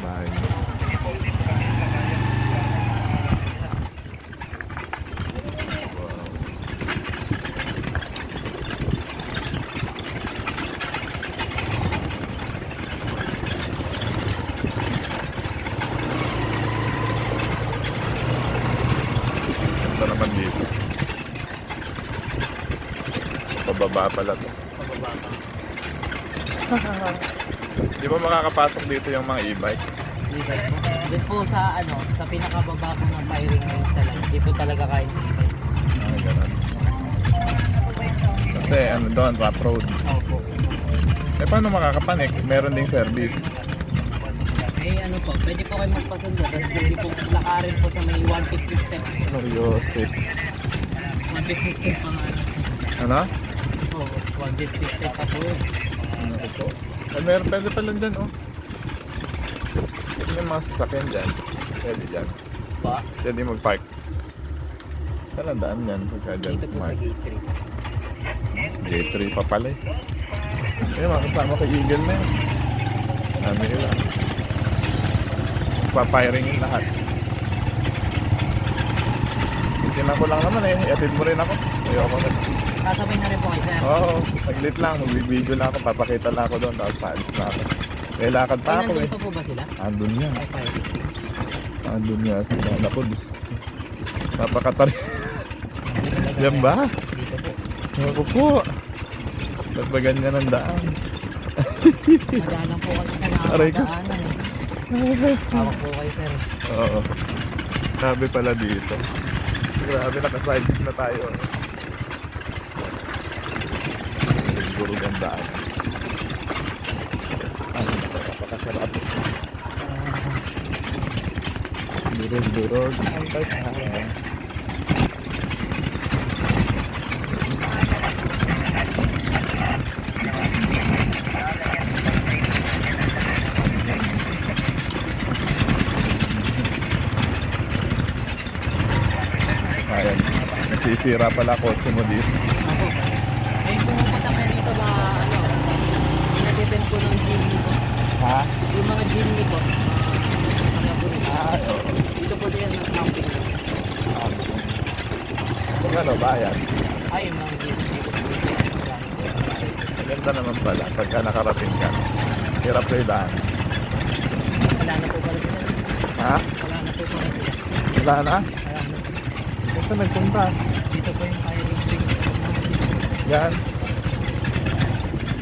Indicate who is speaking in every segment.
Speaker 1: Bahay. Ito naman dito. Pababa pala to. Di ba makakapasok dito yung mga e-bike?
Speaker 2: E-bike po. Doon po sa ano, sa pinakababa po ng firing range talaga. Hindi po talaga kaya ng e-bike.
Speaker 1: Ah, ganun. Kasi ano doon, rough road.
Speaker 2: Opo.
Speaker 1: Eh paano makakapanik? Meron ding service.
Speaker 2: Eh ano po, pwede po kayo magpasundo. Tapos pwede po lakarin po sa may 150 steps.
Speaker 1: Seryoso.
Speaker 2: 150 steps pa nga.
Speaker 1: Ano?
Speaker 2: Oo, 150 steps pa po yun.
Speaker 1: Ano ito? Eh, meron pwede pala dyan, oh. Yung mga sasakyan dyan. Pwede dyan.
Speaker 2: Pa?
Speaker 1: Pwede mag-park. Saan ang daan yan? Pagka dyan.
Speaker 2: Dito po sa gate 3.
Speaker 1: J3 pa pala eh. Ayun, makasama ko Eagle na yun. Dami nila. Papiring yung lahat. Tinan ko lang naman eh. I-atid mo rin ako. Ayoko na.
Speaker 2: Sasabay na rin po kayo, sir.
Speaker 1: Oo, saglit lang. Magbibideo na ako. Papakita lang ako doon. Tapos saalis na ako. Eh, lakad pa
Speaker 2: Ay,
Speaker 1: ako eh.
Speaker 2: nandun pa po ba sila?
Speaker 1: Andun niya.
Speaker 2: Ay, firing.
Speaker 1: Andun niya. Sila. Naku, Diyos ko. Napakatari. Yan ba?
Speaker 2: Dito po.
Speaker 1: Naku po. Ba't ba ganyan ang daan?
Speaker 2: Madalang po kasi sa
Speaker 1: Aray ko.
Speaker 2: nakakadaanan eh. Hawak po kayo, sir.
Speaker 1: Oo. Grabe pala dito. Grabe, nakaside na tayo. Siguro gandaan. Ay, napakasarap. Durog-durog. Antay sa harap. Ayan. Nasisira pala kotse mo dito.
Speaker 2: Ako. Ay, pumupunta kayo rito mga ano, pinag-event po ng Jimny po.
Speaker 1: Ha?
Speaker 2: Yung mga Jimny po. Mga po rin.
Speaker 1: Ay, oo.
Speaker 2: Dito po din ang camping.
Speaker 1: Kung ano, bayan.
Speaker 2: Ay, yung mga Jimny po.
Speaker 1: Maganda naman pala pagka nakarating ka. Hirap kayo daan.
Speaker 2: Wala na po pala sila.
Speaker 1: Ha?
Speaker 2: Wala na po pala sila.
Speaker 1: Wala na?
Speaker 2: Wala na po.
Speaker 1: Basta nagpunta.
Speaker 2: Dito po yung firing ring.
Speaker 1: Yan.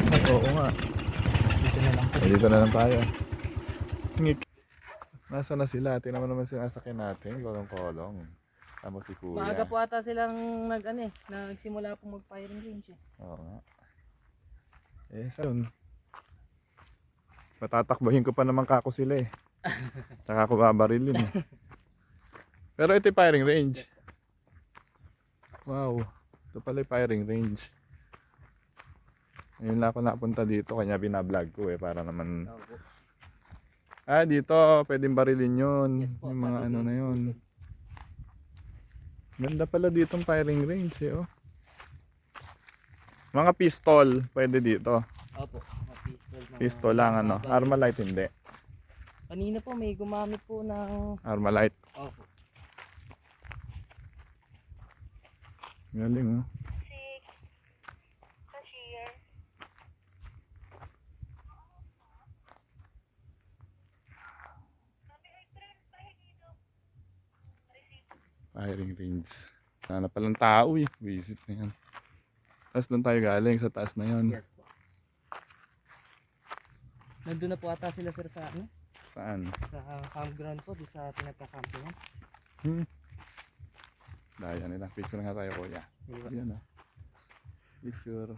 Speaker 1: Ay, oo nga.
Speaker 2: Dito na lang po.
Speaker 1: Eh, dito na lang tayo. Ngik. Nasa na sila? Tingnan mo naman sinasakyan natin. Kolong-kolong. Tama si Kuya.
Speaker 2: Maaga po ata silang nag-ano eh, nagsimula po mag-firing range eh.
Speaker 1: Oo nga. Eh, saan? Matatakbahin ko pa naman kako sila eh. Tsaka ako babarilin eh. Pero ito yung firing range. Wow. Ito pala yung firing range. Ngayon lang ako napunta dito kanya binablog ko eh para naman. Ah, dito pwedeng barilin yun.
Speaker 2: Yes po,
Speaker 1: Yung mga
Speaker 2: sabi
Speaker 1: ano
Speaker 2: ko.
Speaker 1: na yun. Ganda pala ditong firing range eh oh. Mga pistol pwede dito.
Speaker 2: Opo, mga pistol. Mga
Speaker 1: Pistol lang ano.
Speaker 2: baril.
Speaker 1: Armalite hindi.
Speaker 2: Kanina po may gumamit po ng...
Speaker 1: Armalite.
Speaker 2: Opo.
Speaker 1: Galing oh. Firing range. Sana palang tao eh. Visit na yan. Tapos doon tayo galing sa taas na yun.
Speaker 2: Yes po. Nandun na po ata sila sir sa ano?
Speaker 1: Saan?
Speaker 2: Sa campground po, doon sa pinagka-campingan.
Speaker 1: Daya nila. Picture nga tayo kuya.
Speaker 2: Diba?
Speaker 1: Ayan ah. Picture.